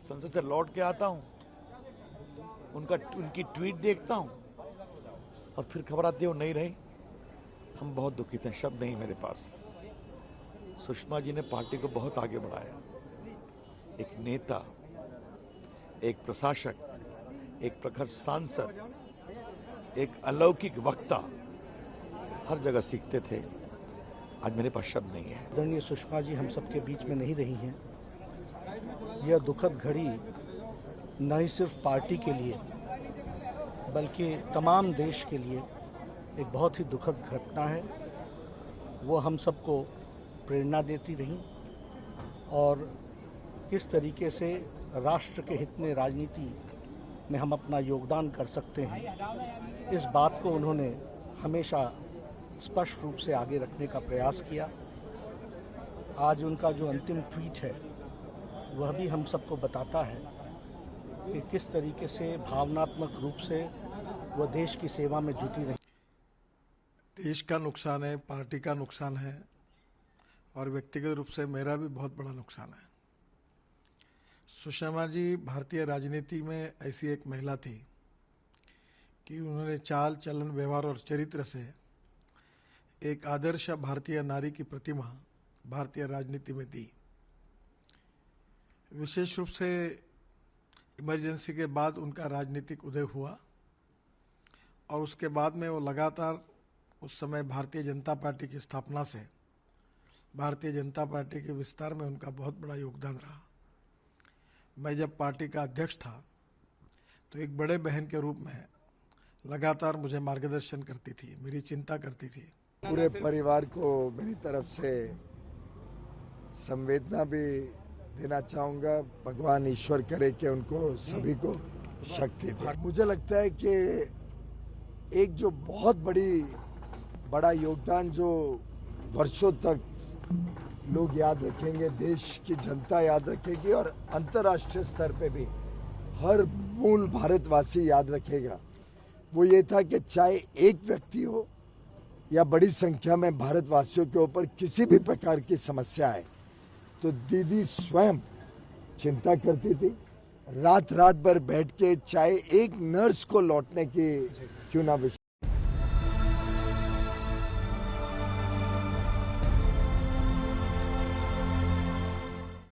संसद से लौट के आता हूँ, उनकी ट्वीट देखता हूँ और फिर खबर आती है वो नहीं रही। हम बहुत दुखित हैं, शब्द नहीं मेरे पास। सुषमा जी ने पार्टी को बहुत आगे बढ़ाया। एक नेता, एक प्रशासक, एक प्रखर सांसद, एक अलौकिक वक्ता हर जगह सीखते थे। आज मेरे पास शब्द नहीं है। आदरणीय सुषमा जी हम सबके बीच में नहीं रही हैं। यह दुखद घड़ी न ही सिर्फ पार्टी के लिए बल्कि तमाम देश के लिए एक बहुत ही दुखद घटना है। वो हम सबको प्रेरणा देती रहीं और किस तरीके से राष्ट्र के हित में राजनीति में हम अपना योगदान कर सकते हैं, इस बात को उन्होंने हमेशा स्पष्ट रूप से आगे रखने का प्रयास किया। आज उनका जो अंतिम ट्वीट है वह भी हम सबको बताता है कि किस तरीके से भावनात्मक रूप से वह देश की सेवा में जुटी रही। देश का नुकसान है, पार्टी का नुकसान है और व्यक्तिगत रूप से मेरा भी बहुत बड़ा नुकसान है। सुषमा जी भारतीय राजनीति में ऐसी एक महिला थी कि उन्होंने चाल चलन व्यवहार और चरित्र से एक आदर्श भारतीय नारी की प्रतिमा भारतीय राजनीति में दी। विशेष रूप से इमरजेंसी के बाद उनका राजनीतिक उदय हुआ और उसके बाद में वो लगातार उस समय भारतीय जनता पार्टी की स्थापना से भारतीय जनता पार्टी के विस्तार में उनका बहुत बड़ा योगदान रहा। मैं जब पार्टी का अध्यक्ष था तो एक बड़े बहन के रूप में लगातार मुझे मार्गदर्शन करती थी, मेरी चिंता करती थी। पूरे परिवार को मेरी तरफ से संवेदना भी देना चाहूँगा। भगवान ईश्वर करे कि उनको सभी को शक्ति दे। मुझे लगता है कि एक जो बहुत बड़ा योगदान जो वर्षों तक लोग याद रखेंगे, देश की जनता याद रखेगी और अंतर्राष्ट्रीय स्तर पे भी हर मूल भारतवासी याद रखेगा, वो ये था कि चाहे एक व्यक्ति हो या बड़ी संख्या में भारतवासियों के ऊपर किसी भी प्रकार की समस्या है तो दीदी स्वयं चिंता करती थी। रात भर बैठ के चाहे एक नर्स को लौटने की क्यों ना